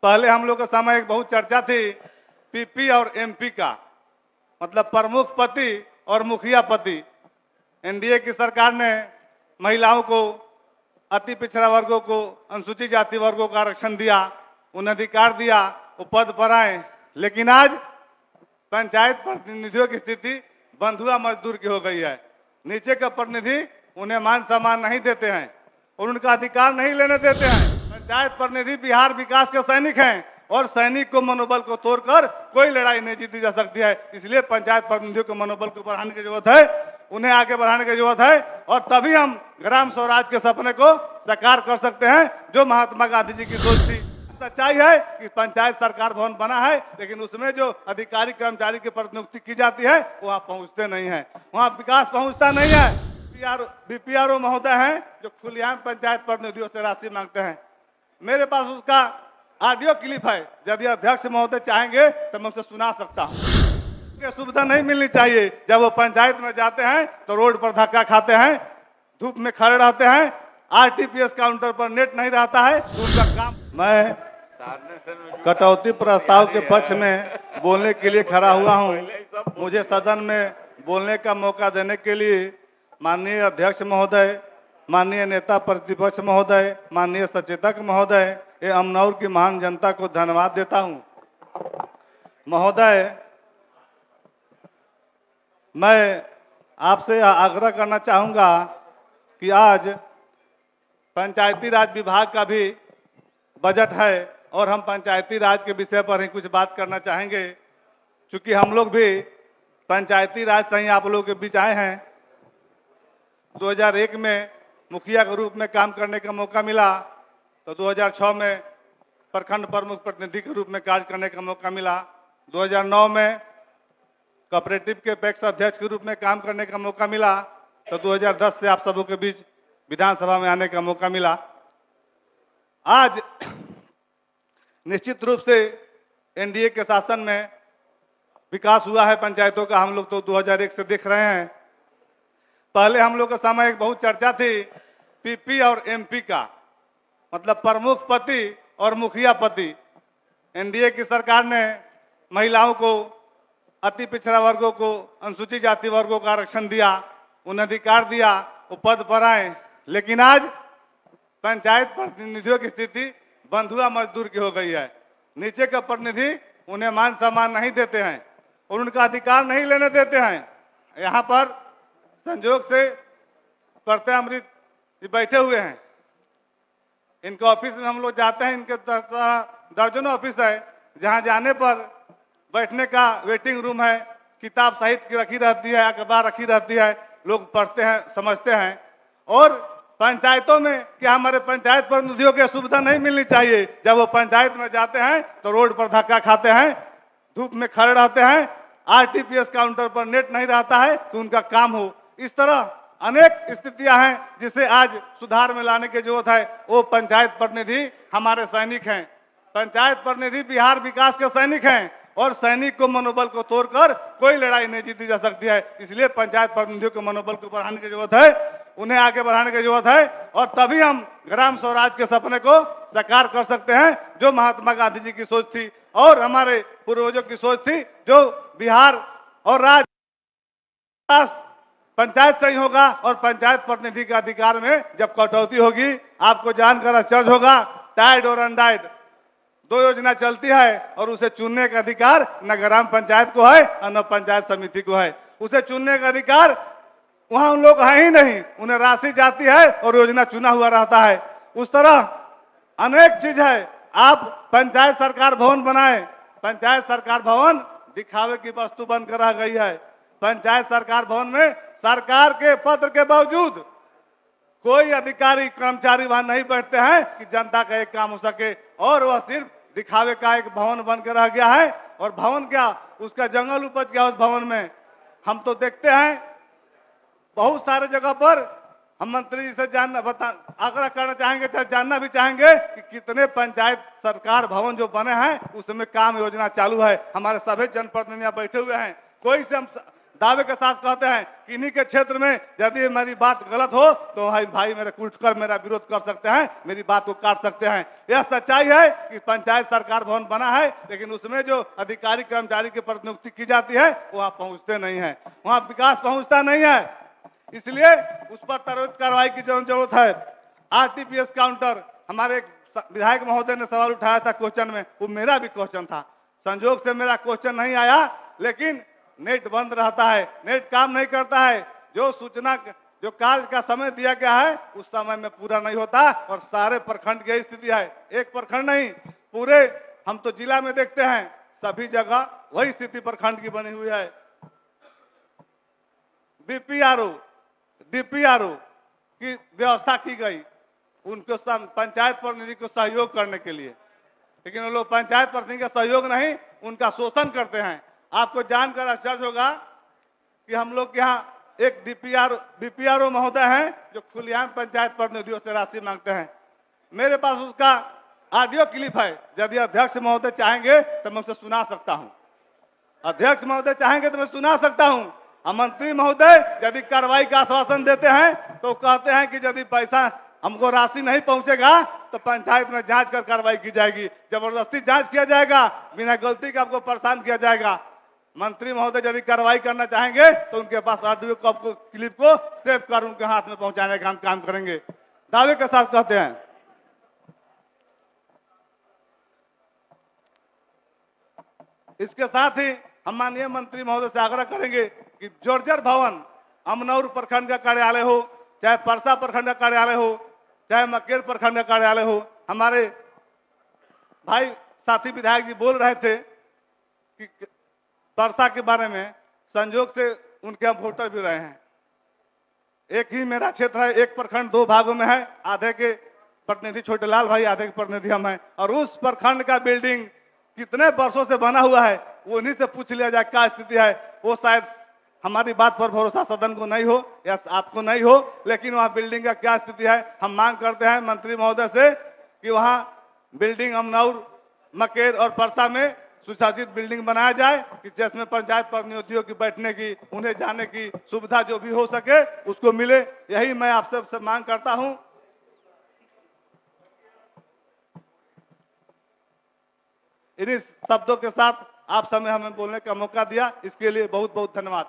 पहले हम लोग के समय एक बहुत चर्चा थी पीपी और एमपी का, मतलब प्रमुख पति और मुखिया पति। एनडीए की सरकार ने महिलाओं को, अति पिछड़ा वर्गों को, अनुसूचित जाति वर्गों को आरक्षण दिया, उन्हें अधिकार दिया, वो पद पर आए। लेकिन आज पंचायत प्रतिनिधियों की स्थिति बंधुआ मजदूर की हो गई है। नीचे के प्रतिनिधि उन्हें मान सम्मान नहीं देते हैं और उनका अधिकार नहीं लेने देते हैं। पंचायत प्रतिनिधि बिहार विकास के सैनिक हैं और सैनिक को मनोबल को तोड़कर कोई लड़ाई नहीं जीती जा सकती है। इसलिए पंचायत प्रतिनिधियों के मनोबल को बढ़ाने की जरूरत है, उन्हें आगे बढ़ाने की जरूरत है और तभी हम ग्राम स्वराज के सपने को साकार कर सकते हैं जो महात्मा गांधी जी की सोच थी। सच्चाई है कि पंचायत सरकार भवन बना है, लेकिन उसमें जो अधिकारी कर्मचारी की प्रतिनियुक्ति की जाती है वहां पहुंचते नहीं है, वहां विकास पहुंचता नहीं है। बीपीआरओ महोदय हैं जो खुलेआम पंचायत प्रतिनिधियों से राशि मांगते हैं। मेरे पास उसका ऑडियो क्लिप है, यदि अध्यक्ष महोदय चाहेंगे तो मैं उसे सुना सकता हूँ। सुविधा नहीं मिलनी चाहिए। जब वो पंचायत में जाते हैं तो रोड पर धक्का खाते हैं, धूप में खड़े रहते हैं, आरटीपीएस काउंटर पर नेट नहीं रहता है तो उनका काम। मैं कटौती प्रस्ताव के पक्ष में बोलने के लिए खड़ा हुआ हूं। मुझे सदन में बोलने का मौका देने के लिए माननीय अध्यक्ष महोदय, माननीय नेता प्रतिपक्ष महोदय, माननीय सचेतक महोदय, ये अमनौर की महान जनता को धन्यवाद देता हूं। महोदय, मैं आपसे आग्रह करना चाहूंगा कि आज पंचायती राज विभाग का भी बजट है और हम पंचायती राज के विषय पर ही कुछ बात करना चाहेंगे, क्योंकि हम लोग भी पंचायती राज से ही आप लोगों के बीच आए हैं। 2001 में मुखिया के रूप में काम करने का मौका मिला, तो 2006 में प्रखंड प्रमुख प्रतिनिधि के रूप में कार्य करने का मौका मिला। 2009 में कोऑपरेटिव के पैक्स अध्यक्ष के रूप में काम करने का मौका मिला, तो 2010 से आप सबों के बीच विधानसभा में आने का मौका मिला। आज निश्चित रूप से एनडीए के शासन में विकास हुआ है पंचायतों का, हम लोग तो 2001 से देख रहे हैं। पहले हम लोग के समय एक बहुत चर्चा थी पीपी और एमपी का, मतलब प्रमुख पति और मुखिया पति। एनडीए की सरकार ने महिलाओं को, अति पिछड़ा वर्गों को, अनुसूचित जाति वर्गों को आरक्षण दिया, उन्हें अधिकार दिया, वो पद पर आए। लेकिन आज पंचायत प्रतिनिधियों की स्थिति बंधुआ मजदूर की हो गई है। नीचे के प्रतिनिधि उन्हें मान सम्मान नहीं देते हैं और उनका अधिकार नहीं लेने देते हैं। यहाँ पर संयोग से प्रत्यय अमृत बैठे हुए हैं, इनके ऑफिस में हम लोग जाते हैं, इनके दर्जनों ऑफिस है, जहाँ जाने पर बैठने का वेटिंग रूम है, किताब साहित्य की रखी रहती है, अखबार रखी रहती है, लोग पढ़ते हैं, समझते हैं। और पंचायतों में क्या हमारे पंचायत प्रतिनिधियों की सुविधा नहीं मिलनी चाहिए? जब वो पंचायत में जाते हैं तो रोड पर धक्का खाते हैं, धूप में खड़े रहते हैं, आरटीपीएस काउंटर पर नेट नहीं रहता है तो उनका काम हो। इस तरह अनेक स्थितियां हैं जिसे आज सुधार में लाने की जरूरत है। वो पंचायत प्रतिनिधि हमारे सैनिक हैं, पंचायत प्रतिनिधि बिहार विकास के सैनिक हैं और सैनिक को मनोबल को तोड़कर कोई लड़ाई नहीं जीती जा सकती है। इसलिए पंचायत प्रतिनिधियों के मनोबल को बढ़ाने की जरूरत है, उन्हें आगे बढ़ाने की जरूरत है और तभी हम ग्राम स्वराज के सपने को साकार कर सकते हैं जो महात्मा गांधी जी की सोच थी और हमारे पूर्वजों की सोच थी, जो बिहार और राज्य पंचायत से ही होगा और पंचायत प्रतिनिधि के अधिकार में जब कटौती होगी, आपको जानकर आश्चर्य होगा, टाइड और अनडाइड 2 योजना चलती है और उसे चुनने का अधिकार न ग्राम पंचायत को है और न पंचायत समिति को है। उसे चुनने का अधिकार वहां उन लोग है ही नहीं, उन्हें राशि जाती है और योजना चुना हुआ रहता है। उस तरह अनेक चीज है। आप पंचायत सरकार भवन बनाए, पंचायत सरकार भवन दिखावे की वस्तु बनकर रह गई है। पंचायत सरकार भवन में सरकार के पत्र के बावजूद कोई अधिकारी कर्मचारी वहां नहीं बैठते हैं कि जनता का एक काम हो सके, और वह सिर्फ दिखावे का एक भवन बनकर रह गया है। और भवन क्या, उसका जंगल उपज गया उस भवन में। हम तो देखते हैं बहुत सारे जगह पर, हम मंत्री जी से आग्रह करना चाहेंगे, चाहे जानना भी चाहेंगे कि कितने पंचायत सरकार भवन जो बने हैं उसमें काम योजना चालू है। हमारे सभी जनप्रतिनिधियां बैठे हुए हैं, कोई से हम दावे के साथ कहते हैं कि इन्हीं के क्षेत्र में यदि मेरी बात गलत हो तो भाई मेरे उठकर मेरा विरोध कर सकते हैं, मेरी बात को काट सकते हैं। यह सच्चाई है कि पंचायत सरकार भवन बना है, लेकिन उसमें जो अधिकारी कर्मचारी की प्रतिनियुक्ति की जाती है वहां पहुंचते नहीं है, वहां विकास पहुंचता नहीं है। इसलिए उस पर त्वरित कार्रवाई की जरूरत है। आरटीपीएस काउंटर, हमारे विधायक महोदय ने सवाल उठाया था क्वेश्चन में, वो मेरा भी क्वेश्चन था। संजोग से मेरा क्वेश्चन नहीं आया, लेकिन नेट बंद रहता है, नेट काम नहीं करता है। जो सूचना जो कार्य का समय दिया गया है उस समय में पूरा नहीं होता और सारे प्रखंड की स्थिति है। एक प्रखंड नहीं, पूरे हम तो जिला में देखते हैं, सभी जगह वही स्थिति प्रखंड की बनी हुई है। डीपीआरओ की व्यवस्था की गई उनको पंचायत प्रतिनिधि को सहयोग करने के लिए, लेकिन वो लोग पंचायत प्रतिनिधि का सहयोग नहीं, उनका शोषण करते हैं। आपको जानकर आश्चर्य होगा कि हम लोग के यहाँ एक डीपीआरओ महोदय हैं जो खुलेआम पंचायत प्रतिनिधियों से राशि मांगते हैं। मेरे पास उसका ऑडियो क्लिप है, यदि अध्यक्ष महोदय चाहेंगे तो मैं उसे सुना सकता हूं। अध्यक्ष महोदय चाहेंगे तो मैं सुना सकता हूं। मंत्री महोदय यदि कार्रवाई का आश्वासन देते हैं तो कहते हैं कि यदि पैसा हमको राशि नहीं पहुंचेगा तो पंचायत में जांच कर कार्रवाई की जाएगी, जबरदस्ती जांच किया जाएगा, बिना गलती का आपको परेशान किया जाएगा। मंत्री महोदय यदि कार्रवाई करना चाहेंगे तो उनके पास ऑडियो क्लिप को सेव कर उनके हाथ में पहुंचाने का हम काम करेंगे, दावे के साथ कहते हैं। इसके साथ ही हम माननीय मंत्री महोदय से आग्रह करेंगे कि जर्जर भवन अमनौर प्रखंड का कार्यालय हो, चाहे परसा प्रखंड का कार्यालय हो, चाहे मकेर प्रखंड का कार्यालय हो, हमारे भाई साथी विधायक जी बोल रहे थे कि परसा के बारे में, संजोग से उनके हम वोटर भी रहे हैं। एक ही मेरा क्षेत्र है, एक प्रखंड दो भागों में है, आधे के प्रतिनिधि छोटे लाल भाई, आधे के प्रतिनिधि हम हैं, और उस प्रखंड का बिल्डिंग कितने वर्षों से बना हुआ है वो उन्हीं से पूछ लिया जाए क्या स्थिति है। वो शायद हमारी बात पर भरोसा सदन को नहीं हो या आपको नहीं हो, लेकिन वहाँ बिल्डिंग का क्या स्थिति है हम मांग करते हैं मंत्री महोदय से कि वहाँ बिल्डिंग अमनौर, मकेर और परसा में सुशासित बिल्डिंग बनाया जाए कि जिसमें पंचायत प्रतिनिधियों की बैठने की, उन्हें जाने की सुविधा जो भी हो सके उसको मिले। यही मैं आपसे मांग करता हूं। इन्हीं शब्दों के साथ आप समय हमें बोलने का मौका दिया, इसके लिए बहुत बहुत धन्यवाद।